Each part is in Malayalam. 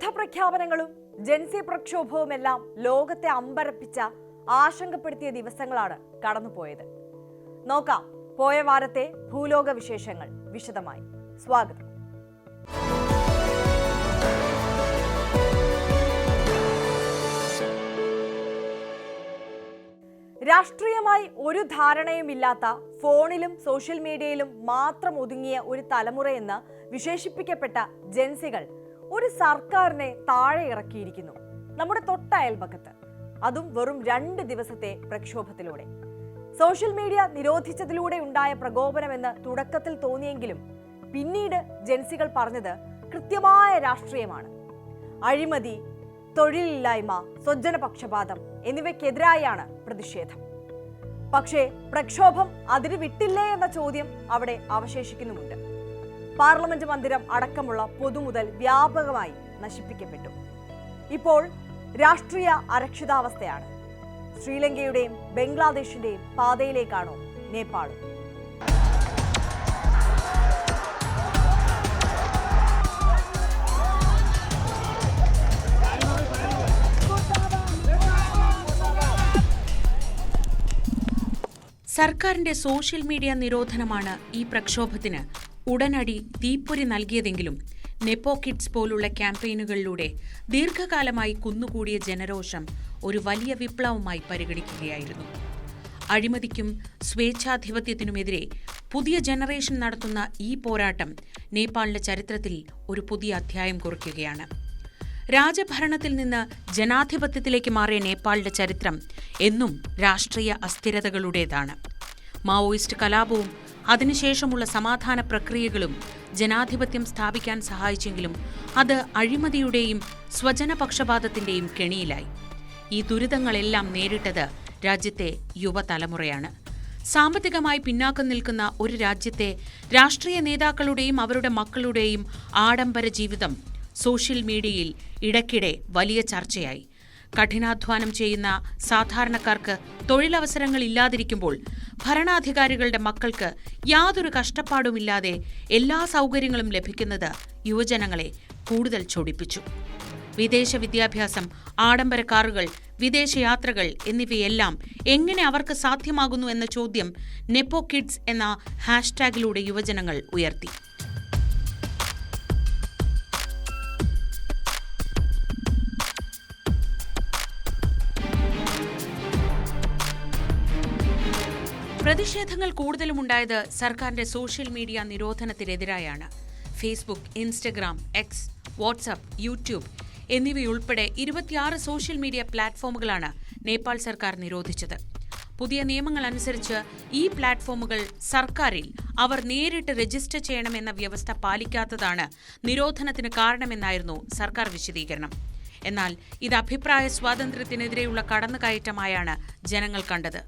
യുദ്ധപ്രഖ്യാപനങ്ങളും ജൻസി പ്രക്ഷോഭവുമെല്ലാം ലോകത്തെ അമ്പരപ്പിച്ച ആശങ്കപ്പെടുത്തിയ ദിവസങ്ങളാണ് കടന്നുപോയത്. നോക്കാം പോയ വാരത്തെ ഭൂലോക വിശേഷങ്ങൾ വിശദമായി. സ്വാഗതം. രാഷ്ട്രീയമായി ഒരു ധാരണയുമില്ലാത്ത, ഫോണിലും സോഷ്യൽ മീഡിയയിലും മാത്രം ഒതുങ്ങിയ ഒരു തലമുറയെന്ന് വിശേഷിപ്പിക്കപ്പെട്ട ജൻസികൾ ഒരു സർക്കാരിനെ താഴെ ഇറക്കിയിരിക്കുന്നു. നമ്മുടെ തൊട്ടയൽപക്കത്ത്, അതും വെറും 2 ദിവസത്തെ പ്രക്ഷോഭത്തിലൂടെ. സോഷ്യൽ മീഡിയ നിരോധിച്ചതിലൂടെ ഉണ്ടായ പ്രകോപനമെന്ന് തുടക്കത്തിൽ തോന്നിയെങ്കിലും പിന്നീട് ജൻസികൾ പറഞ്ഞത് കൃത്യമായ രാഷ്ട്രീയമാണ്. അഴിമതി, തൊഴിലില്ലായ്മ, സ്വജനപക്ഷപാതം എന്നിവയ്ക്കെതിരായാണ് പ്രതിഷേധം. പക്ഷേ പ്രക്ഷോഭം അതിര് വിട്ടില്ലേ എന്ന ചോദ്യം അവിടെ അവശേഷിക്കുന്നുമുണ്ട്. പാർലമെന്റ് മന്ദിരം അടക്കമുള്ള പൊതുമുതൽ വ്യാപകമായി നശിപ്പിക്കപ്പെട്ടു. ഇപ്പോൾ രാഷ്ട്രീയ അരക്ഷിതാവസ്ഥയാണ്. ശ്രീലങ്കയുടെയും ബംഗ്ലാദേശിന്റെയും പാതയിലേക്കാണോ നേപ്പാളും? സർക്കാരിന്റെ സോഷ്യൽ മീഡിയ നിരോധനമാണ് ഈ പ്രക്ഷോഭത്തിന് ഉടനടി തീപ്പൊരി നൽകിയതെങ്കിലും നെപ്പോ കിഡ്സ് പോലുള്ള ക്യാമ്പയിനുകളിലൂടെ ദീർഘകാലമായി കുന്നുകൂടിയ ജനരോഷം ഒരു വലിയ വിപ്ലവമായി പരിഗണിക്കുകയായിരുന്നു. അഴിമതിക്കും സ്വേച്ഛാധിപത്യത്തിനുമെതിരെ പുതിയ ജനറേഷൻ നടത്തുന്ന ഈ പോരാട്ടം നേപ്പാളിന്റെ ചരിത്രത്തിൽ ഒരു പുതിയ അധ്യായം കുറിക്കുകയാണ്. രാജഭരണത്തിൽ നിന്ന് ജനാധിപത്യത്തിലേക്ക് മാറിയ നേപ്പാളിന്റെ ചരിത്രം എന്നും രാഷ്ട്രീയ അസ്ഥിരതകളുടേതാണ്. മാവോയിസ്റ്റ് കലാപവും അതിനുശേഷമുള്ള സമാധാന പ്രക്രിയകളും ജനാധിപത്യം സ്ഥാപിക്കാൻ സഹായിച്ചെങ്കിലും അത് അഴിമതിയുടെയും സ്വജനപക്ഷപാതത്തിന്റെയും കെണിയിലായി. ഈ ദുരിതങ്ങളെല്ലാം നേരിട്ടത് രാജ്യത്തെ യുവതലമുറയാണ്. സാമ്പത്തികമായി പിന്നാക്കം നിൽക്കുന്ന ഒരു രാജ്യത്തെ രാഷ്ട്രീയ നേതാക്കളുടെയും അവരുടെ മക്കളുടെയും ആഡംബര ജീവിതം സോഷ്യൽ മീഡിയയിൽ ഇടയ്ക്കിടെ വലിയ ചർച്ചയായി. കഠിനാധ്വാനം ചെയ്യുന്ന സാധാരണക്കാർക്ക് തൊഴിലവസരങ്ങൾ ഇല്ലാതിരിക്കുമ്പോൾ ഭരണാധികാരികളുടെ മക്കൾക്ക് യാതൊരു കഷ്ടപ്പാടുമില്ലാതെ എല്ലാ സൗകര്യങ്ങളും ലഭിക്കുന്നത് യുവജനങ്ങളെ കൂടുതൽ ചൊടിപ്പിച്ചു. വിദേശ വിദ്യാഭ്യാസം, ആഡംബര കാറുകൾ, വിദേശയാത്രകൾ എന്നിവയെല്ലാം എങ്ങനെ അവർക്ക് സാധ്യമാകുന്നു എന്ന ചോദ്യം നെപ്പോ കിഡ്സ് എന്ന ഹാഷ്ടാഗിലൂടെ യുവജനങ്ങൾ ഉയർത്തി. പ്രതിഷേധങ്ങൾ കൂടുതലുമുണ്ടായത് സർക്കാരിന്റെ സോഷ്യൽ മീഡിയ നിരോധനത്തിനെതിരായാണ്. Facebook, Instagram, X, WhatsApp, YouTube എന്നിവയുൾപ്പെടെ 26 സോഷ്യൽ മീഡിയ പ്ലാറ്റ്ഫോമുകളാണ് നേപ്പാൾ സർക്കാർ നിരോധിച്ചത്. പുതിയ നിയമങ്ങൾ അനുസരിച്ച് ഈ പ്ലാറ്റ്ഫോമുകൾ സർക്കാരിൽ അവർ നേരിട്ട് രജിസ്റ്റർ ചെയ്യണമെന്ന വ്യവസ്ഥ പാലിക്കാത്തതാണ് നിരോധനത്തിന് കാരണമെന്നായിരുന്നു സർക്കാർ വിശദീകരണം. എന്നാൽ ഇത് അഭിപ്രായ സ്വാതന്ത്ര്യത്തിനെതിരെയുള്ള കടന്നുകയറ്റമായാണ് ജനങ്ങൾ കണ്ടത്.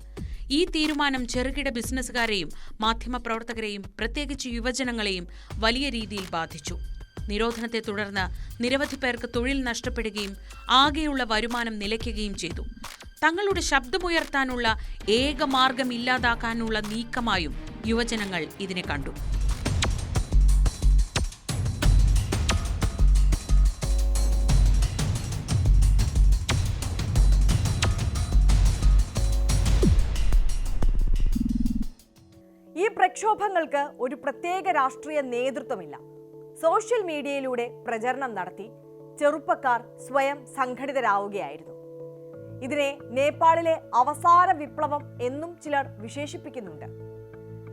ഈ തീരുമാനം ചെറുകിട ബിസിനസ്സുകാരെയും മാധ്യമപ്രവർത്തകരെയും പ്രത്യേകിച്ച് യുവജനങ്ങളെയും വലിയ രീതിയിൽ ബാധിച്ചു. നിരോധനത്തെ തുടർന്ന് നിരവധി പേർക്ക് തൊഴിൽ നഷ്ടപ്പെടുകയും ആകെയുള്ള വരുമാനം നിലയ്ക്കുകയും ചെയ്തു. തങ്ങളുടെ ശബ്ദമുയർത്താനുള്ള ഏക മാർഗം ഇല്ലാതാക്കാനുള്ള നീക്കമായും യുവജനങ്ങൾ ഇതിനെ കണ്ടു. ഈ പ്രക്ഷോഭങ്ങൾക്ക് ഒരു പ്രത്യേക രാഷ്ട്രീയ നേതൃത്വമില്ല. സോഷ്യൽ മീഡിയയിലൂടെ പ്രചരണം നടത്തി ചെറുപ്പക്കാർ സ്വയം സംഘടിതരാവുകയായിരുന്നു. ഇതിനെ നേപ്പാളിലെ അവസാന വിപ്ലവം എന്നും ചിലർ വിശേഷിപ്പിക്കുന്നുണ്ട്.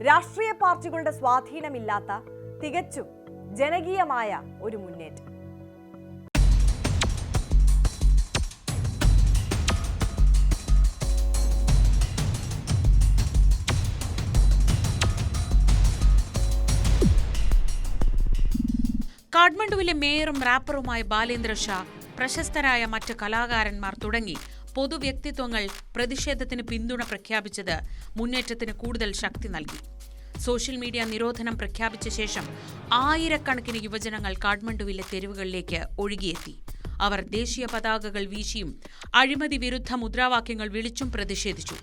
രാഷ്ട്രീയ പാർട്ടികളുടെ സ്വാധീനമില്ലാത്ത തികച്ചും ജനകീയമായ ഒരു മുന്നേറ്റം. കാഠ്മണ്ഡുവിലെ മേയറും റാപ്പറുമായ ബാലേന്ദ്ര ഷാ, പ്രശസ്തരായ മറ്റ് കലാകാരന്മാർ തുടങ്ങി പൊതുവ്യക്തിത്വങ്ങൾ പ്രതിഷേധത്തിന് പിന്തുണ പ്രഖ്യാപിച്ചത് മുന്നേറ്റത്തിന് കൂടുതൽ ശക്തി നൽകി. സോഷ്യൽ മീഡിയ നിരോധനം പ്രഖ്യാപിച്ച ശേഷം ആയിരക്കണക്കിന് യുവജനങ്ങൾ കാഠ്മണ്ഡുവിലെ തെരുവുകളിലേക്ക് ഒഴുകിയെത്തി. അവർ ദേശീയ പതാകകൾ വീശിയും അഴിമതി വിരുദ്ധ മുദ്രാവാക്യങ്ങൾ വിളിച്ചും പ്രതിഷേധിച്ചു.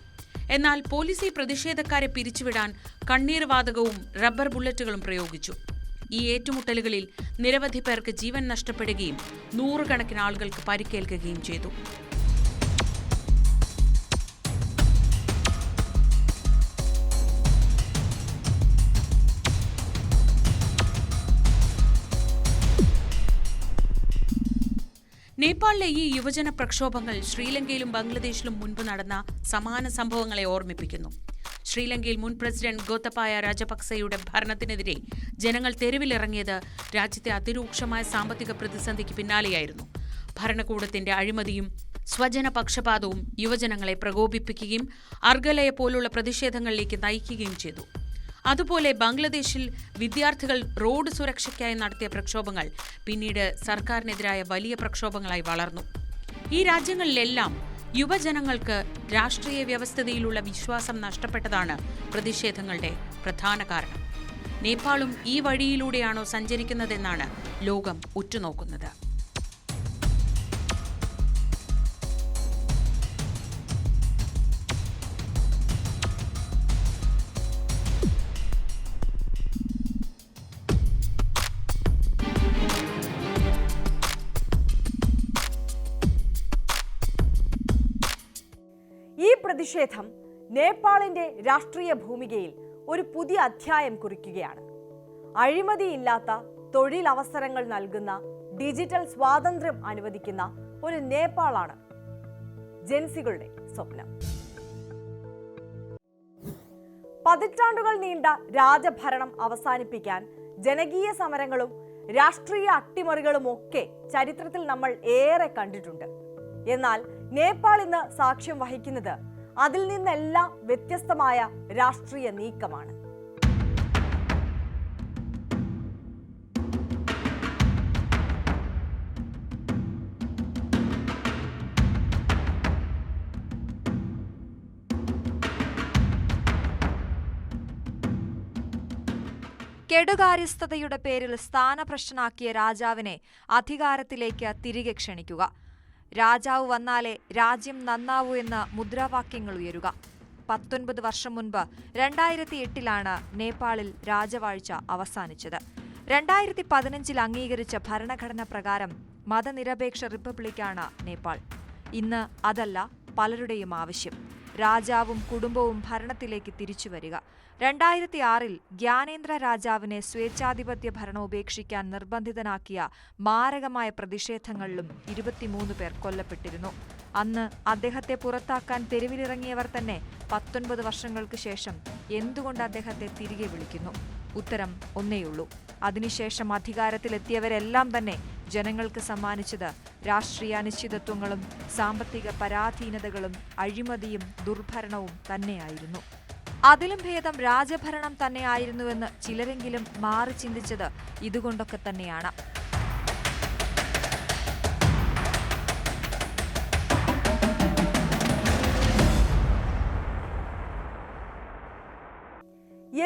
എന്നാൽ പോലീസ് ഈ പ്രതിഷേധക്കാരെ പിരിച്ചുവിടാൻ കണ്ണീർ വാതകവും റബ്ബർ ബുള്ളറ്റുകളും പ്രയോഗിച്ചു. ഈ ഏറ്റുമുട്ടലുകളിൽ നിരവധി പേർക്ക് ജീവൻ നഷ്ടപ്പെടുകയും നൂറുകണക്കിന് ആളുകൾക്ക് പരിക്കേൽക്കുകയും ചെയ്തു. നേപ്പാളിലെ ഈ യുവജന പ്രക്ഷോഭങ്ങൾ ശ്രീലങ്കയിലും ബംഗ്ലാദേശിലും മുൻപ് നടന്ന സമാന സംഭവങ്ങളെ ഓർമ്മിപ്പിക്കുന്നു. ശ്രീലങ്കയിൽ മുൻ പ്രസിഡന്റ് ഗോതബായ രാജപക്സെയുടെ ഭരണത്തിനെതിരെ ജനങ്ങൾ തെരുവിലിറങ്ങിയത് രാജ്യത്തെ അതിരൂക്ഷമായ സാമ്പത്തിക പ്രതിസന്ധിക്ക് പിന്നാലെയായിരുന്നു. ഭരണകൂടത്തിന്റെ അഴിമതിയും സ്വജന പക്ഷപാതവും യുവജനങ്ങളെ പ്രകോപിപ്പിക്കുകയും അർഗലയെ പോലുള്ള പ്രതിഷേധങ്ങളിലേക്ക് നയിക്കുകയും ചെയ്തു. അതുപോലെ ബംഗ്ലാദേശിൽ വിദ്യാർത്ഥികൾ റോഡ് സുരക്ഷയ്ക്കായി നടത്തിയ പ്രക്ഷോഭങ്ങൾ പിന്നീട് സർക്കാരിനെതിരായ വലിയ പ്രക്ഷോഭങ്ങളായി വളർന്നു. ഈ രാജ്യങ്ങളിലെല്ലാം യുവജനങ്ങൾക്ക് രാഷ്ട്രീയ വ്യവസ്ഥിതിയിലുള്ള വിശ്വാസം നഷ്ടപ്പെട്ടതാണ് പ്രതിഷേധങ്ങളുടെ പ്രധാന കാരണം. നേപ്പാളും ഈ വഴിയിലൂടെയാണോ സഞ്ചരിക്കുന്നതെന്നാണ് ലോകം ഉറ്റുനോക്കുന്നത്. ഈ പ്രതിഷേധം നേപ്പാളിന്റെ രാഷ്ട്രീയ ഭൂമികയിൽ ഒരു പുതിയ അധ്യായം കുറിക്കുകയാണ്. അഴിമതിയില്ലാത്ത തൊഴിലവസരങ്ങൾ നൽകുന്ന, ഡിജിറ്റൽ സ്വാതന്ത്ര്യം അനുവദിക്കുന്ന ഒരു നേപ്പാളാണ് ജൻസികളുടെ സ്വപ്നം. പതിറ്റാണ്ടുകൾ നീണ്ട രാജഭരണം അവസാനിപ്പിക്കാൻ ജനകീയ സമരങ്ങളും രാഷ്ട്രീയ അട്ടിമറികളുമൊക്കെ ചരിത്രത്തിൽ നമ്മൾ ഏറെ കണ്ടിട്ടുണ്ട്. എന്നാൽ നേപ്പാൾ ഇന്ന് സാക്ഷ്യം വഹിക്കുന്നത് അതിൽ നിന്നെല്ലാം വ്യത്യസ്തമായ രാഷ്ട്രീയ നീക്കമാണ്. കെടുകാര്യസ്ഥതയുടെ പേരിൽ സ്ഥാനഭ്രഷ്ടനാക്കിയ രാജാവിനെ അധികാരത്തിലേക്ക് തിരികെ ക്ഷണിക്കുക. രാജാവ് വന്നാലേ രാജ്യം നന്നാവൂ എന്ന മുദ്രാവാക്യങ്ങൾ ഉയരുക. 19 വർഷം മുൻപ് 2008 നേപ്പാളിൽ രാജവാഴ്ച അവസാനിച്ചത്. 2015 അംഗീകരിച്ച ഭരണഘടന പ്രകാരം മതനിരപേക്ഷ റിപ്പബ്ലിക്കാണ് നേപ്പാൾ. ഇന്ന് അതല്ല പലരുടെയും ആവശ്യം. രാജാവും കുടുംബവും ഭരണത്തിലേക്ക് തിരിച്ചുവരിക. 2006 ജ്ഞാനേന്ദ്ര രാജാവിനെ സ്വേച്ഛാധിപത്യ ഭരണം ഉപേക്ഷിക്കാൻ നിർബന്ധിതനാക്കിയ മാരകമായ പ്രതിഷേധങ്ങളിലും 23 പേർ കൊല്ലപ്പെട്ടിരുന്നു. അന്ന് അദ്ദേഹത്തെ പുറത്താക്കാൻ തെരുവിലിറങ്ങിയവർ തന്നെ 19 വർഷങ്ങൾക്ക് ശേഷം എന്തുകൊണ്ട് അദ്ദേഹത്തെ തിരികെ വിളിക്കുന്നു? ഉത്തരം ഒന്നേയുള്ളൂ. അതിനുശേഷം അധികാരത്തിലെത്തിയവരെല്ലാം തന്നെ ജനങ്ങൾക്ക് സമ്മാനിച്ചത് രാഷ്ട്രീയ അനിശ്ചിതത്വങ്ങളും സാമ്പത്തിക പരാധീനതകളും അഴിമതിയും ദുർഭരണവും തന്നെയായിരുന്നു. അതിലും ഭേദം രാജഭരണം തന്നെയായിരുന്നുവെന്ന് ചിലരെങ്കിലും മാറി ചിന്തിച്ചത് ഇതുകൊണ്ടൊക്കെ തന്നെയാണ്.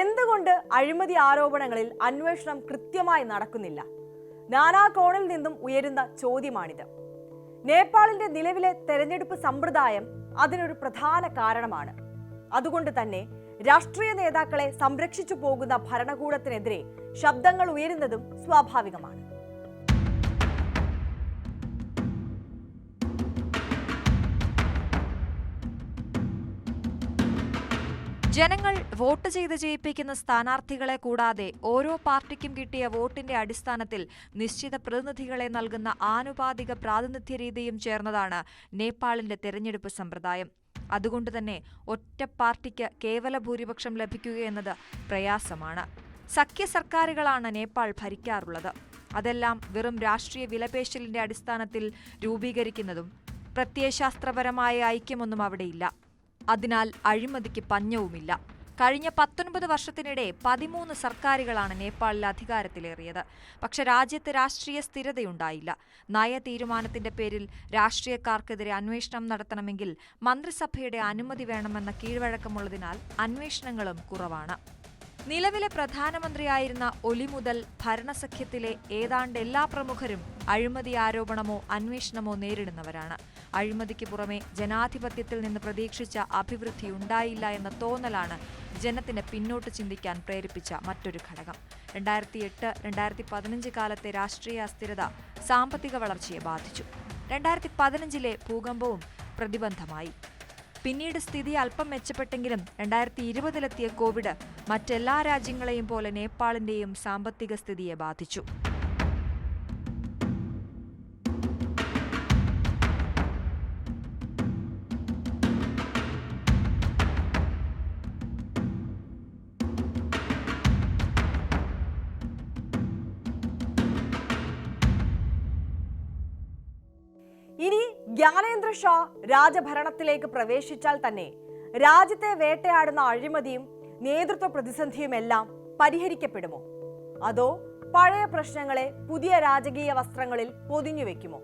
എന്തുകൊണ്ട് അഴിമതി ആരോപണങ്ങളിൽ അന്വേഷണം കൃത്യമായി നടക്കുന്നില്ല? നാനാകോണിൽ നിന്നും ഉയരുന്ന ചോദ്യമാണിത്. നേപ്പാളിന്റെ നിലവിലെ തെരഞ്ഞെടുപ്പ് സമ്പ്രദായം അതിനൊരു പ്രധാന കാരണമാണ്. അതുകൊണ്ട് തന്നെ രാഷ്ട്രീയ നേതാക്കളെ സംരക്ഷിച്ചു പോകുന്ന ഭരണകൂടത്തിനെതിരെ ശബ്ദങ്ങൾ ഉയരുന്നതും സ്വാഭാവികമാണ്. ജനങ്ങൾ വോട്ട് ചെയ്ത് ജയിപ്പിക്കുന്ന സ്ഥാനാർത്ഥികളെ കൂടാതെ ഓരോ പാർട്ടിക്കും കിട്ടിയ വോട്ടിന്റെ അടിസ്ഥാനത്തിൽ നിശ്ചിത പ്രതിനിധികളെ നൽകുന്ന ആനുപാതിക പ്രാതിനിധ്യ രീതിയും ചേർന്നതാണ് നേപ്പാളിന്റെ തെരഞ്ഞെടുപ്പ് സമ്പ്രദായം. അതുകൊണ്ടുതന്നെ ഒറ്റ പാർട്ടിക്ക് കേവല ഭൂരിപക്ഷം ലഭിക്കുകയെന്നത് പ്രയാസമാണ്. സഖ്യ സർക്കാരുകളാണ് നേപ്പാൾ ഭരിക്കാറുള്ളത്. അതെല്ലാം വെറും രാഷ്ട്രീയ വിലപേശലിന്റെ അടിസ്ഥാനത്തിൽ രൂപീകരിക്കുന്നതും പ്രത്യയശാസ്ത്രപരമായ ഐക്യമൊന്നും അവിടെയില്ല. അതിനാൽ അഴിമതിക്ക് പഞ്ഞവുമില്ല. കഴിഞ്ഞ 19 വർഷത്തിനിടെ 13 സർക്കാരുകളാണ് നേപ്പാളിൽ അധികാരത്തിലേറിയത്. പക്ഷെ രാജ്യത്ത് രാഷ്ട്രീയ സ്ഥിരതയുണ്ടായില്ല. നയ തീരുമാനത്തിന്റെ പേരിൽ രാഷ്ട്രീയക്കാർക്കെതിരെ അന്വേഷണം നടത്തണമെങ്കിൽ മന്ത്രിസഭയുടെ അനുമതി വേണമെന്ന കീഴ്വഴക്കമുള്ളതിനാൽ അന്വേഷണങ്ങളും കുറവാണ്. നിലവിലെ പ്രധാനമന്ത്രിയായിരുന്ന ഒലി മുതൽ ഭരണസഖ്യത്തിലെ ഏതാണ്ട് എല്ലാ പ്രമുഖരും അഴിമതി ആരോപണമോ അന്വേഷണമോ നേരിടുന്നവരാണ്. അഴിമതിക്ക് പുറമെ ജനാധിപത്യത്തിൽ നിന്ന് പ്രതീക്ഷിച്ച അഭിവൃദ്ധി ഉണ്ടായില്ല എന്ന തോന്നലാണ് ജനത്തിന് പിന്നോട്ട് ചിന്തിക്കാൻ പ്രേരിപ്പിച്ച മറ്റൊരു ഘടകം. 2008-2015 കാലത്തെ രാഷ്ട്രീയ അസ്ഥിരത സാമ്പത്തിക വളർച്ചയെ ബാധിച്ചു. 2015-ലെ ഭൂകമ്പവും പ്രതിബന്ധമായി. പിന്നീട് സ്ഥിതി അല്പം മെച്ചപ്പെട്ടെങ്കിലും 2020-ലെത്തിയ കോവിഡ് മറ്റെല്ലാ രാജ്യങ്ങളെയും പോലെ നേപ്പാളിന്റെയും സാമ്പത്തിക സ്ഥിതിയെ ബാധിച്ചു. ഇനി ജ്ഞാനേന്ദ്ര ഷാ രാജഭരണത്തിലേക്ക് പ്രവേശിച്ചാൽ തന്നെ രാജ്യത്തെ വേട്ടയാടുന്ന അഴിമതിയും നേതൃത്വ പ്രതിസന്ധിയുമെല്ലാം പരിഹരിക്കപ്പെടുമോ? അതോ പഴയ പ്രശ്നങ്ങളെ പുതിയ രാജകീയ വസ്ത്രങ്ങളിൽ പൊതിഞ്ഞുവെക്കുമോ?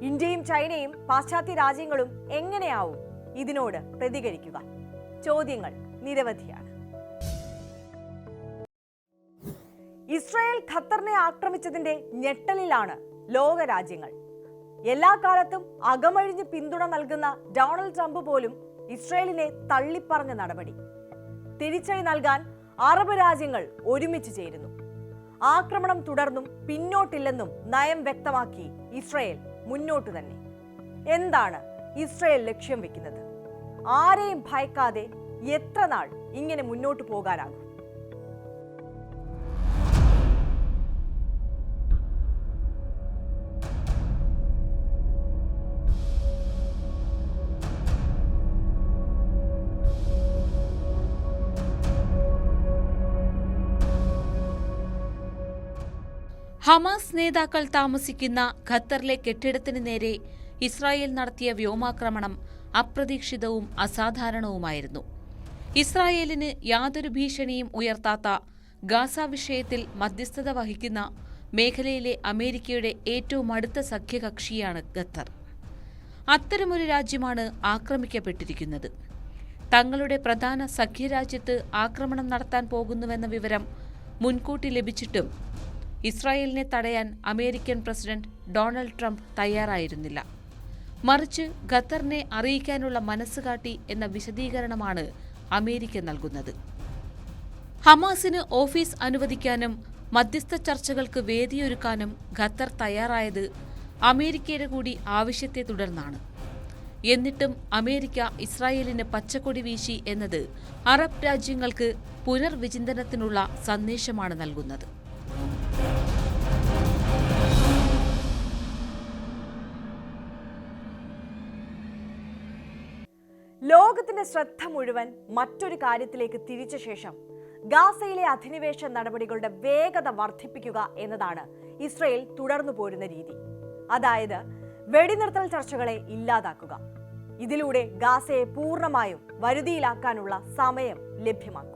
ഇന്ത്യയും ചൈനയും പാശ്ചാത്യ രാജ്യങ്ങളും എങ്ങനെയാവും ഇതിനോട് പ്രതികരിക്കുക? ചോദ്യങ്ങൾ നിരവധിയാണ്. ഇസ്രായേൽ ഖത്തറിനെ ആക്രമിച്ചതിന്റെ ഞെട്ടലിലാണ് ലോകരാജ്യങ്ങൾ. എല്ലാ കാലത്തും അകമഴിഞ്ഞ് പിന്തുണ നൽകുന്ന ഡൊണാൾഡ് ട്രംപ് പോലും ഇസ്രായേലിനെ തള്ളിപ്പറഞ്ഞ നടപടി. തിരിച്ചടി നൽകാൻ അറബ് രാജ്യങ്ങൾ ഒരുമിച്ച് ചേരുന്നു. ആക്രമണം തുടർന്നും പിന്നോട്ടില്ലെന്നും നയം വ്യക്തമാക്കി ഇസ്രായേൽ മുന്നോട്ടു തന്നെ. എന്താണ് ഇസ്രായേൽ ലക്ഷ്യം വെക്കുന്നത്? ആരെയും ഭയക്കാതെ എത്ര നാൾ ഇങ്ങനെ മുന്നോട്ടു പോകാനാകും? ഹമാസ് നേതാക്കൾ താമസിക്കുന്ന ഖത്തറിലെ കെട്ടിടത്തിന് നേരെ ഇസ്രായേൽ നടത്തിയ വ്യോമാക്രമണം അപ്രതീക്ഷിതവും അസാധാരണവുമായിരുന്നു. ഇസ്രായേലിന് യാതൊരു ഭീഷണിയും ഉയർത്താത്ത ഗാസ വിഷയത്തിൽ മധ്യസ്ഥത വഹിക്കുന്ന മേഖലയിലെ അമേരിക്കയുടെ ഏറ്റവും അടുത്ത സഖ്യകക്ഷിയാണ് ഖത്തർ. അത്തരമൊരു രാജ്യമാണ് ആക്രമിക്കപ്പെട്ടിരിക്കുന്നത്. തങ്ങളുടെ പ്രധാന സഖ്യരാജ്യത്ത് ആക്രമണം നടത്താൻ പോകുന്നുവെന്ന വിവരം മുൻകൂട്ടി ലഭിച്ചിട്ടും ഇസ്രായേലിനെ തടയാൻ അമേരിക്കൻ പ്രസിഡന്റ് ഡൊണാൾഡ് ട്രംപ് തയ്യാറായിരുന്നില്ല. മറിച്ച് ഖത്തറിനെ അറിയിക്കാനുള്ള മനസ്സുകാട്ടി എന്ന വിശദീകരണമാണ് അമേരിക്ക നൽകുന്നത്. ഹമാസിന് ഓഫീസ് അനുവദിക്കാനും മധ്യസ്ഥ ചർച്ചകൾക്ക് വേദിയൊരുക്കാനും ഖത്തർ തയ്യാറായത് അമേരിക്കയുടെ കൂടി ആവശ്യത്തെ തുടർന്നാണ്. എന്നിട്ടും അമേരിക്ക ഇസ്രായേലിന് പച്ചക്കൊടി വീശി എന്നത് അറബ് രാജ്യങ്ങൾക്ക് പുനർവിചിന്തനത്തിനുള്ള സന്ദേശമാണ് നൽകുന്നത്. ലോകത്തിന്റെ ശ്രദ്ധ മുഴുവൻ മറ്റൊരു കാര്യത്തിലേക്ക് തിരിച്ച ശേഷം ഗാസയിലെ അധിനിവേശ നടപടികളുടെ വേഗത വർദ്ധിപ്പിക്കുക എന്നതാണ് ഇസ്രായേൽ തുടർന്നു പോരുന്ന രീതി. അതായത് വെടിനിർത്തൽ ചർച്ചകളെ ഇല്ലാതാക്കുക. ഇതിലൂടെ ഗാസയെ പൂർണ്ണമായും വരുതിയിലാക്കാനുള്ള സമയം ലഭ്യമാക്കുക.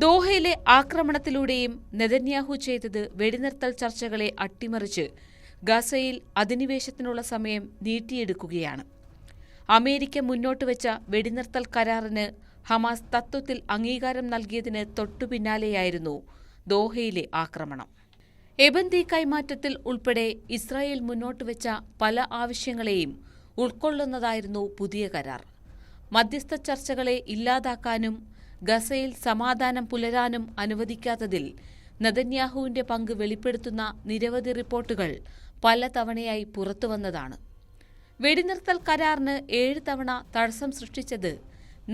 ദോഹയിലെ ആക്രമണത്തിലൂടെയും നെതന്യാഹു ചെയ്തത് വെടിനിർത്തൽ ചർച്ചകളെ അട്ടിമറിച്ച് ഗാസയിൽ അധിനിവേശത്തിനുള്ള സമയം നീട്ടിയെടുക്കുകയാണ്. അമേരിക്ക മുന്നോട്ടുവെച്ച വെടിനിർത്തൽ കരാറിന് ഹമാസ് തത്വത്തിൽ അംഗീകാരം നൽകിയതിന് തൊട്ടുപിന്നാലെയായിരുന്നു ദോഹയിലെ ആക്രമണം. എബന്തി കൈമാറ്റത്തിൽ ഉൾപ്പെടെ ഇസ്രായേൽ മുന്നോട്ടുവെച്ച പല ആവശ്യങ്ങളെയും ഉൾക്കൊള്ളുന്നതായിരുന്നു പുതിയ കരാർ. മധ്യസ്ഥ ചർച്ചകളെ ഇല്ലാതാക്കാനും ഗസയിൽ സമാധാനം പുലരാനും അനുവദിക്കാത്തതിൽ നെതന്യാഹുവിന്റെ പങ്ക് വെളിപ്പെടുത്തുന്ന നിരവധി റിപ്പോർട്ടുകൾ പലതവണയായി പുറത്തുവന്നതാണ്. വെടിനിർത്തൽ കരാറിന് 7 തവണ തടസ്സം സൃഷ്ടിച്ചത്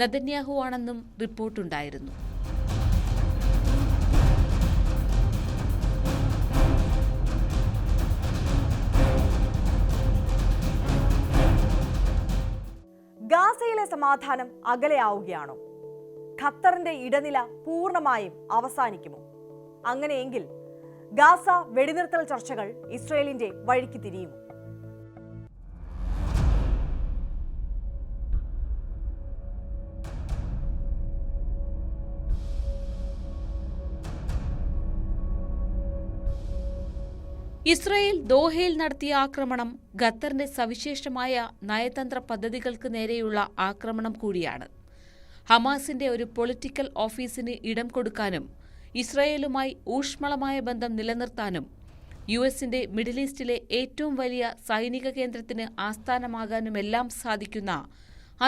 നെതന്യാഹു ആണെന്നും റിപ്പോർട്ടുണ്ടായിരുന്നു. ഗാസയിലെ സമാധാനം അകലെയാവുകയാണോ? ഖത്തറിന്റെ ഇടനില പൂർണ്ണമായും അവസാനിക്കുമോ? അങ്ങനെയെങ്കിൽ ഗാസ വെടിനിർത്തൽ ചർച്ചകൾ ഇസ്രായേലിന്റെ വഴിക്ക് തിരിയുമോ? ഇസ്രായേൽ ദോഹയിൽ നടത്തിയ ആക്രമണം ഖത്തറിന്റെ സവിശേഷമായ നയതന്ത്ര പദ്ധതികൾക്ക് നേരെയുള്ള ആക്രമണം കൂടിയാണ്. ഹമാസിന്റെ ഒരു പൊളിറ്റിക്കൽ ഓഫീസിന് ഇടം കൊടുക്കാനും ഇസ്രായേലുമായി ഊഷ്മളമായ ബന്ധം നിലനിർത്താനും യുഎസിന്റെ മിഡിൽ ഈസ്റ്റിലെ ഏറ്റവും വലിയ സൈനിക കേന്ദ്രത്തിന് ആസ്ഥാനമാകാനുമെല്ലാം സാധിക്കുന്ന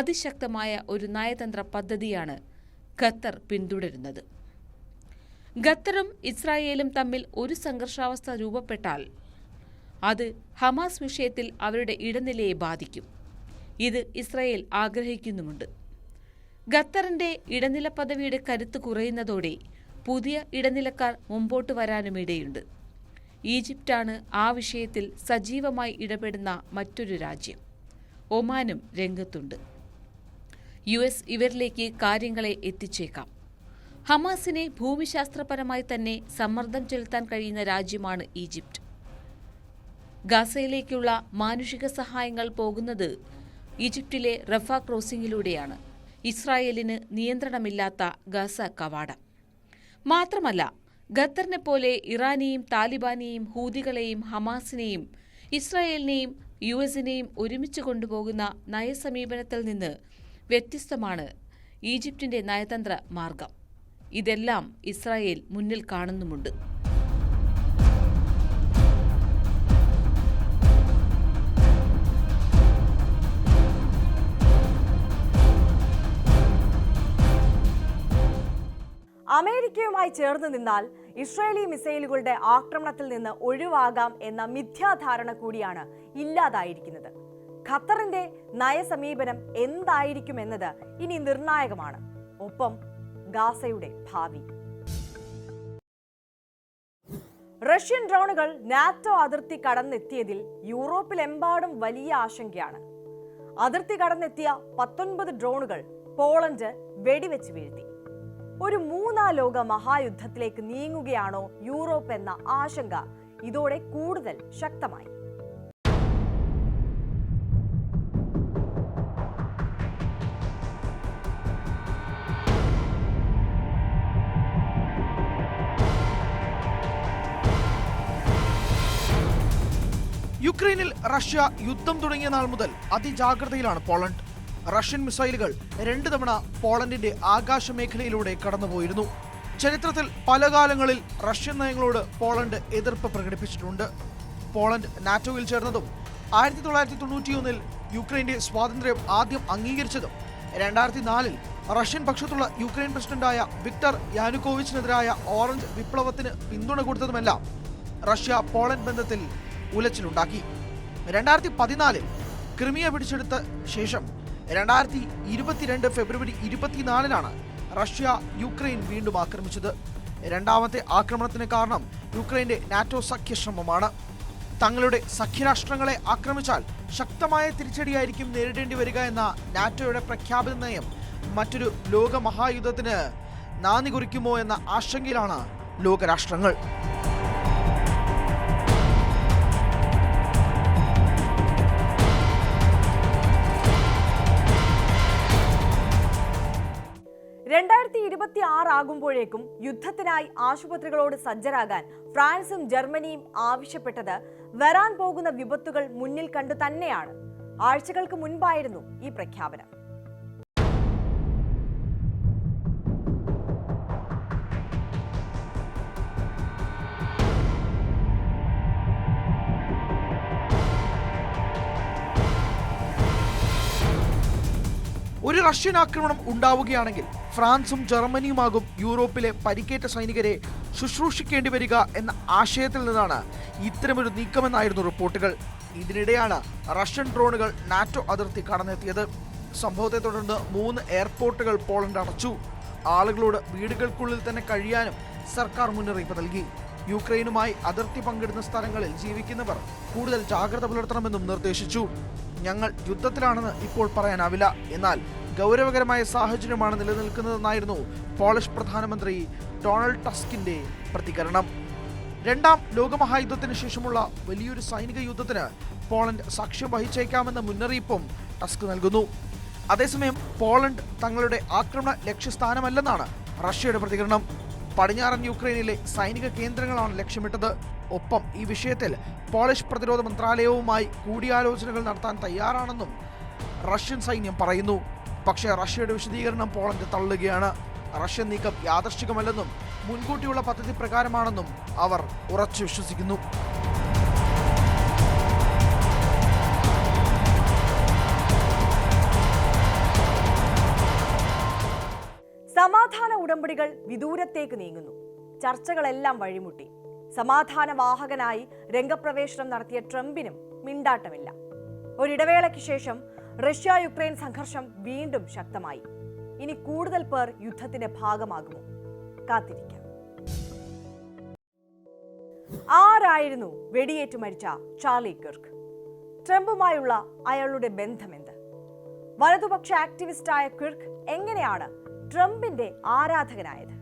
അതിശക്തമായ ഒരു നയതന്ത്ര പദ്ധതിയാണ് ഖത്തർ പിന്തുടരുന്നത്. ഖത്തറും ഇസ്രായേലും തമ്മിൽ ഒരു സംഘർഷാവസ്ഥ രൂപപ്പെട്ടാൽ അത് ഹമാസ് വിഷയത്തിൽ അവരുടെ ഇടനിലയെ ബാധിക്കും. ഇത് ഇസ്രായേൽ ആഗ്രഹിക്കുന്നുമുണ്ട്. ഖത്തറിന്റെ ഇടനില പദവിയുടെ കരുത്ത് കുറയുന്നതോടെ പുതിയ ഇടനിലക്കാർ മുമ്പോട്ട് വരാനുമിടയുണ്ട്. ഈജിപ്റ്റാണ് ആ വിഷയത്തിൽ സജീവമായി ഇടപെടുന്ന മറ്റൊരു രാജ്യം. ഒമാനും രംഗത്തുണ്ട്. യുഎസ് ഇവരിലേക്ക് കാര്യങ്ങളെ എത്തിച്ചേക്കാം. ഹമാസിനെ ഭൂമിശാസ്ത്രപരമായി തന്നെ സമ്മർദ്ദം ചെലുത്താൻ കഴിയുന്ന രാജ്യമാണ് ഈജിപ്റ്റ്. ഗാസയിലേക്കുള്ള മാനുഷിക സഹായങ്ങൾ പോകുന്നത് ഈജിപ്റ്റിലെ റഫ ക്രോസിംഗിലൂടെയാണ്. ഇസ്രായേലിന് നിയന്ത്രണമില്ലാത്ത ഗാസ കവാടം. മാത്രമല്ല, ഖത്തറിനെ പോലെ ഇറാനെയും താലിബാനെയും ഹൂതികളെയും ഹമാസിനെയും ഇസ്രായേലിനെയും യുഎസിനെയും ഒരുമിച്ച് കൊണ്ടുപോകുന്ന നയസമീപനത്തിൽ നിന്ന് വ്യത്യസ്തമാണ് ഈജിപ്തിന്റെ നയതന്ത്ര മാർഗം. ഇതെല്ലാം ഇസ്രായേൽ മുന്നിൽ കാണുന്നുമുണ്ട്. അമേരിക്കയുമായി ചേർന്ന് നിന്നാൽ ഇസ്രായേലി മിസൈലുകളുടെ ആക്രമണത്തിൽ നിന്ന് ഒഴിവാകാം എന്ന മിഥ്യാധാരണ കൂടിയാണ് ഇല്ലാതായിരിക്കുന്നത്. ഖത്തറിന്റെ നയസമീപനം എന്തായിരിക്കുമെന്നത് ഇനി നിർണായകമാണ്. ഒപ്പം ഗാസയുടെ ഭാവി. റഷ്യൻ ഡ്രോണുകൾ നാറ്റോ അതിർത്തി കടന്നെത്തിയതിൽ യൂറോപ്പിലെമ്പാടും വലിയ ആശങ്കയാണ്. അതിർത്തി കടന്നെത്തിയ 19 ഡ്രോണുകൾ പോളണ്ട് വെടിവെച്ച് വീഴ്ത്തി. ഒരു മൂന്നാം ലോക മഹായുദ്ധത്തിലേക്ക് നീങ്ങുകയാണോ യൂറോപ്പ് എന്ന ആശങ്ക ഇതോടെ കൂടുതൽ ശക്തമായി. യുക്രൈനിൽ റഷ്യ യുദ്ധം തുടങ്ങിയ നാൾ മുതൽ അതിജാഗ്രതയിലാണ് പോളണ്ട്. റഷ്യൻ മിസൈലുകൾ 2 തവണ പോളണ്ടിന്റെ ആകാശ മേഖലയിലൂടെ കടന്നുപോയിരുന്നു. ചരിത്രത്തിൽ പല കാലങ്ങളിൽ റഷ്യൻ നയങ്ങളോട് പോളണ്ട് എതിർപ്പ് പ്രകടിപ്പിച്ചിട്ടുണ്ട്. പോളണ്ട് നാറ്റോയിൽ ചേർന്നതും 1991-ൽ യുക്രൈന്റെ സ്വാതന്ത്ര്യം ആദ്യം അംഗീകരിച്ചതും 2004-ൽ റഷ്യൻ പക്ഷത്തുള്ള യുക്രൈൻ പ്രസിഡന്റായ വിക്ടർ യാനുകോവിച്ചിനെതിരായ ഓറഞ്ച് വിപ്ലവത്തിന് പിന്തുണ കൊടുത്തതുമെല്ലാം റഷ്യ പോളണ്ട് ബന്ധത്തിൽ ഉലച്ചിലുണ്ടാക്കി. 2014-ൽ ക്രിമിയ പിടിച്ചെടുത്ത ശേഷം 2022 ഫെബ്രുവരി 24-നാണ് റഷ്യ യുക്രൈൻ വീണ്ടും ആക്രമിച്ചത്. രണ്ടാമത്തെ ആക്രമണത്തിന് കാരണം യുക്രൈന്റെ നാറ്റോ സഖ്യശ്രമമാണ്. തങ്ങളുടെ സഖ്യരാഷ്ട്രങ്ങളെ ആക്രമിച്ചാൽ ശക്തമായ തിരിച്ചടിയായിരിക്കും നേരിടേണ്ടി വരിക എന്ന നാറ്റോയുടെ പ്രഖ്യാപിത നയം മറ്റൊരു ലോക മഹായുദ്ധത്തിന് നാന്ദി കുറിക്കുമോ എന്ന ആശങ്കയിലാണ് ലോകരാഷ്ട്രങ്ങൾ. ആകുമ്പോഴേക്കും യുദ്ധത്തിനായി ആശുപത്രികളോട് സജ്ജരാകാൻ ഫ്രാൻസും ജർമ്മനിയും ആവശ്യപ്പെട്ടത് വരാൻ പോകുന്ന വിപത്തുകൾ മുന്നിൽ കണ്ടു തന്നെയാണ്. ആഴ്ചകൾക്ക് മുൻപായിരുന്നു ഈ പ്രഖ്യാപനം. ഒരു റഷ്യൻ ആക്രമണം ഉണ്ടാവുകയാണെങ്കിൽ ഫ്രാൻസും ജർമ്മനിയുമാകും യൂറോപ്പിലെ പരിക്കേറ്റ സൈനികരെ ശുശ്രൂഷിക്കേണ്ടി വരിക എന്ന ആശയത്തിൽ നിന്നാണ് ഇത്തരമൊരു നീക്കമെന്നായിരുന്നു റിപ്പോർട്ടുകൾ. ഇതിനിടെയാണ് റഷ്യൻ ഡ്രോണുകൾ നാറ്റോ അതിർത്തി കടന്നെത്തിയത്. സംഭവത്തെ തുടർന്ന് 3 എയർപോർട്ടുകൾ പോളണ്ട് അടച്ചു. ആളുകളോട് വീടുകൾക്കുള്ളിൽ തന്നെ കഴിയാനും സർക്കാർ മുന്നറിയിപ്പ് നൽകി. യുക്രൈനുമായി അതിർത്തി പങ്കിടുന്ന സ്ഥലങ്ങളിൽ ജീവിക്കുന്നവർ കൂടുതൽ ജാഗ്രത പുലർത്തണമെന്നും നിർദ്ദേശിച്ചു. ഞങ്ങൾ യുദ്ധത്തിലാണെന്ന് ഇപ്പോൾ പറയാനാവില്ല, എന്നാൽ ഗൗരവകരമായ സാഹചര്യമാണ് നിലനിൽക്കുന്നതെന്നായിരുന്നു പോളിഷ് പ്രധാനമന്ത്രി ഡൊണാൾഡ് ടസ്കിന്റെ പ്രതികരണം. രണ്ടാം ലോകമഹായുദ്ധത്തിന് ശേഷമുള്ള വലിയൊരു സൈനിക യുദ്ധത്തിന് പോളണ്ട് സാക്ഷ്യം വഹിച്ചേക്കാമെന്ന മുന്നറിയിപ്പും ടസ്ക് നൽകുന്നു. അതേസമയം പോളണ്ട് തങ്ങളുടെ ആക്രമണ ലക്ഷ്യസ്ഥാനമല്ലെന്നാണ് റഷ്യയുടെ പ്രതികരണം. പടിഞ്ഞാറൻ യുക്രൈനിലെ സൈനിക കേന്ദ്രങ്ങളാണ് ലക്ഷ്യമിട്ടത്. ഒപ്പം ഈ വിഷയത്തിൽ പോളിഷ് പ്രതിരോധ മന്ത്രാലയവുമായി കൂടിയാലോചനകൾ നടത്താൻ തയ്യാറാണെന്നും റഷ്യൻ സൈന്യം പറയുന്നു. പക്ഷേ റഷ്യയുടെ വിശദീകരണം പോളണ്ട് തള്ളുകയാണ്. റഷ്യൻ നീക്കം യാദൃശ്ചികമല്ലെന്നും മുൻകൂട്ടിയുള്ള പദ്ധതി പ്രകാരമാണെന്നും അവർ ഉറച്ചു വിശ്വസിക്കുന്നു. സമാധാന ഉടമ്പടികൾ വിദൂരത്തേക്ക് നീങ്ങുന്നു. ചർച്ചകളെല്ലാം വഴിമുട്ടി. സമാധാന വാഹകനായി രംഗപ്രവേശനം നടത്തിയ ട്രംപിനും മിണ്ടാട്ടമില്ല. ഒരിടവേളയ്ക്ക് ശേഷം റഷ്യ യുക്രൈൻ സംഘർഷം വീണ്ടും ശക്തമായി. ഇനി കൂടുതൽ പേർ യുദ്ധത്തിന്റെ ഭാഗമാകുമോ? കാത്തിരിക്കാം. ആരായിരുന്നു വെടിയേറ്റു മരിച്ച ചാർലി കിർക്ക്? ട്രംപുമായുള്ള അയാളുടെ ബന്ധമെന്ത്? വലതുപക്ഷ ആക്ടിവിസ്റ്റായ കിർക്ക് എങ്ങനെയാണ് ട്രംപിന്റെ ആരാധകനായത്?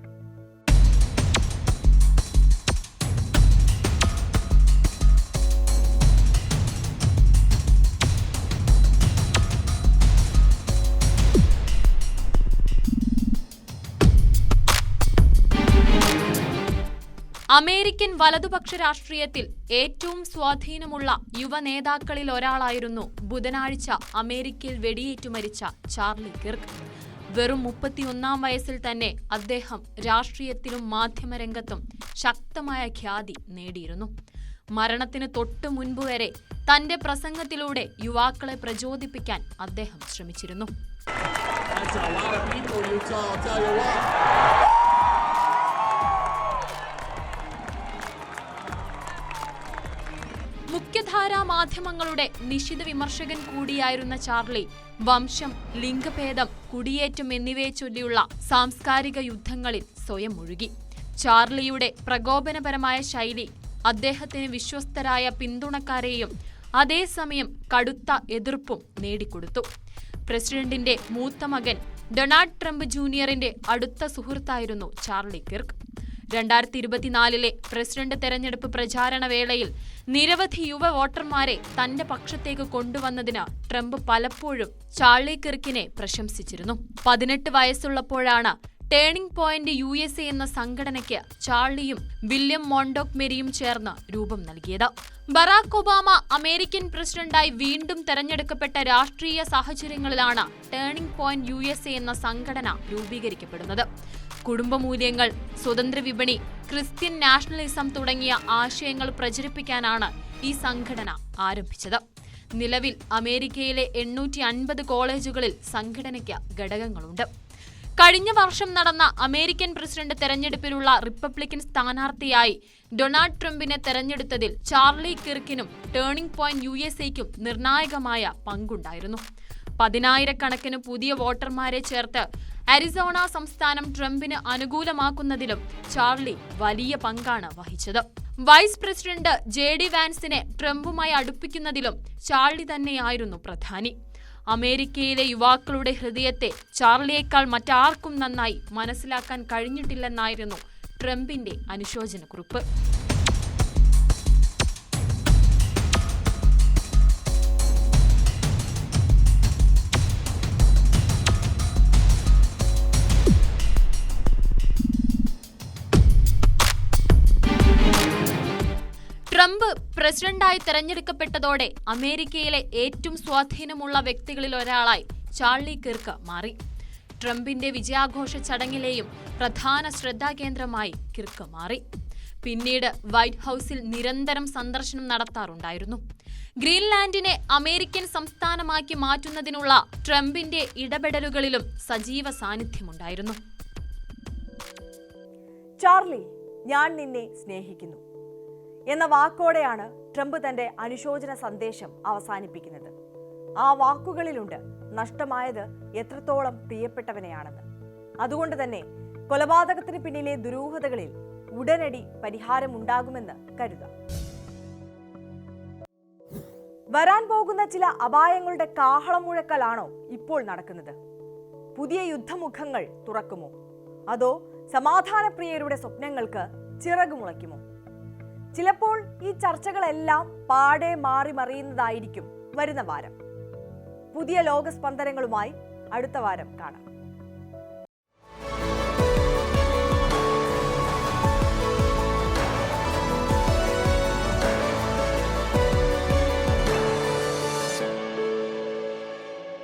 അമേരിക്കൻ വലതുപക്ഷ രാഷ്ട്രീയത്തിൽ ഏറ്റവും സ്വാധീനമുള്ള യുവ നേതാക്കളിൽ ഒരാളായിരുന്നു ബുധനാഴ്ച അമേരിക്കയിൽ വെടിയേറ്റു മരിച്ച ചാർലി കിർക്ക്. വെറും 31 വയസ്സിൽ തന്നെ അദ്ദേഹം രാഷ്ട്രീയത്തിലും മാധ്യമരംഗത്തും ശക്തമായ ഖ്യാതി നേടിയിരുന്നു. മരണത്തിന് തൊട്ടു മുൻപ് വരെ തന്റെ പ്രസംഗത്തിലൂടെ യുവാക്കളെ പ്രചോദിപ്പിക്കാൻ അദ്ദേഹം ശ്രമിച്ചിരുന്നു. മുഖ്യധാരാ മാധ്യമങ്ങളുടെ നിശിത വിമർശകൻ കൂടിയായിരുന്ന ചാർലി വംശം, ലിംഗഭേദം, കുടിയേറ്റം എന്നിവയെ ചൊല്ലിയുള്ള സാംസ്കാരിക യുദ്ധങ്ങളിൽ സ്വയം മുഴുകി. ചാർലിയുടെ പ്രകോപനപരമായ ശൈലി അദ്ദേഹത്തിന് വിശ്വസ്തരായ പിന്തുണക്കാരെയും അതേസമയം കടുത്ത എതിർപ്പും നേടിക്കൊടുത്തു. പ്രസിഡന്റിന്റെ മൂത്ത മകൻ ഡൊണാൾഡ് ട്രംപ് ജൂനിയറിന്റെ അടുത്ത സുഹൃത്തായിരുന്നു ചാർലി കിർക്ക്. 2024 പ്രസിഡന്റ് തെരഞ്ഞെടുപ്പ് പ്രചാരണ വേളയിൽ നിരവധി യുവ വോട്ടർമാരെ തന്റെ പക്ഷത്തേക്ക് കൊണ്ടുവന്നതിന് ട്രംപ് പലപ്പോഴും ചാർലി കിർക്കിനെ പ്രശംസിച്ചിരുന്നു. 18 വയസ്സുള്ളപ്പോഴാണ് ടേണിംഗ് പോയിന്റ് USA എന്ന സംഘടനയ്ക്ക് ചാർലിയും വില്യം മോണ്ടോക്മെരിയും ചേർന്ന് രൂപം നൽകിയത്. ബറാക് ഒബാമ അമേരിക്കൻ പ്രസിഡന്റായി വീണ്ടും തെരഞ്ഞെടുക്കപ്പെട്ട രാഷ്ട്രീയ സാഹചര്യങ്ങളിലാണ് ടേണിംഗ് പോയിന്റ് USA എന്ന സംഘടന രൂപീകരിക്കപ്പെടുന്നത്. കുടുംബമൂല്യങ്ങൾ, സ്വതന്ത്ര വിപണി, ക്രിസ്ത്യൻ നാഷണലിസം തുടങ്ങിയ ആശയങ്ങൾ പ്രചരിപ്പിക്കാനാണ് ഈ സംഘടന ആരംഭിച്ചത്. നിലവിൽ അമേരിക്കയിലെ 850 കോളേജുകളിൽ സംഘടനയ്ക്ക് ഘടകങ്ങളുണ്ട്. കഴിഞ്ഞ വർഷം നടന്ന അമേരിക്കൻ പ്രസിഡന്റ് തെരഞ്ഞെടുപ്പിലുള്ള റിപ്പബ്ലിക്കൻ സ്ഥാനാർത്ഥിയായി ഡൊണാൾഡ് ട്രംപിനെ തെരഞ്ഞെടുത്തതിൽ ചാർലി കിർക്കിനും ടേണിംഗ് പോയിന്റ് USAയ്ക്കും നിർണായകമായ പങ്കുണ്ടായിരുന്നു. 10,000-കണക്കിന് പുതിയ വോട്ടർമാരെ ചേർത്ത് അരിസോണ സംസ്ഥാനം ട്രംപിന് അനുകൂലമാക്കുന്നതിലും ചാർലി വലിയ പങ്കാണ് വഹിച്ചത്. വൈസ് പ്രസിഡന്റ് JD വാൻസിനെ ട്രംപുമായി അടുപ്പിക്കുന്നതിലും ചാർലി തന്നെയായിരുന്നു പ്രധാനി. അമേരിക്കയിലെ യുവാക്കളുടെ ഹൃദയത്തെ ചാർലിയേക്കാൾ മറ്റാർക്കും നന്നായി മനസ്സിലാക്കാൻ കഴിഞ്ഞിട്ടില്ലെന്നായിരുന്നു ട്രംപിന്റെ അനുശോചനക്കുറിപ്പ്. ട്രംപ് പ്രസിഡന്റായി തെരഞ്ഞെടുക്കപ്പെട്ടതോടെ അമേരിക്കയിലെ ഏറ്റവും സ്വാധീനമുള്ള വ്യക്തികളിൽ ഒരാളായി ചാർലി കിർക്ക് മാറി. ട്രംപിന്റെ വിജയാഘോഷ ചടങ്ങിലെയും പ്രധാന ശ്രദ്ധാകേന്ദ്രമായി കിർക്ക് മാറി. പിന്നീട് വൈറ്റ് ഹൌസിൽ നിരന്തരം സന്ദർശനം നടത്താറുണ്ടായിരുന്നു. ഗ്രീൻലാൻഡിനെ അമേരിക്കൻ സംസ്ഥാനമാക്കി മാറ്റുന്നതിനുള്ള ട്രംപിന്റെ ഇടപെടലുകളിലും സജീവ സാന്നിധ്യമുണ്ടായിരുന്നു. ചാർലി, ഞാൻ നിന്നെ സ്നേഹിക്കുന്നു എന്ന വാക്കോടെയാണ് ട്രംപ് തന്റെ അനുശോചന സന്ദേശം അവസാനിപ്പിക്കുന്നത്. ആ വാക്കുകളിലുണ്ട് നഷ്ടമായത് എത്രത്തോളം പ്രിയപ്പെട്ടവനെയാണെന്ന്. അതുകൊണ്ട് തന്നെ കൊലപാതകത്തിന് പിന്നിലെ ദുരൂഹതകളിൽ ഉടനടി പരിഹാരമുണ്ടാകുമെന്ന് കരുതാം. വരാൻ പോകുന്ന ചില അപായങ്ങളുടെ കാഹളം മുഴക്കലാണോ ഇപ്പോൾ നടക്കുന്നത്? പുതിയ യുദ്ധമുഖങ്ങൾ തുറക്കുമോ? അതോ സമാധാനപ്രിയരുടെ സ്വപ്നങ്ങൾക്ക് ചിറകുമുളയ്ക്കുമോ? ചിലപ്പോൾ ഈ ചർച്ചകളെല്ലാം പാടെ മാറി മറിയുന്നതായിരിക്കും വരുന്ന വാരം. പുതിയ ലോകസ്പന്ദനങ്ങളുമായി അടുത്ത വാരം കാണാം.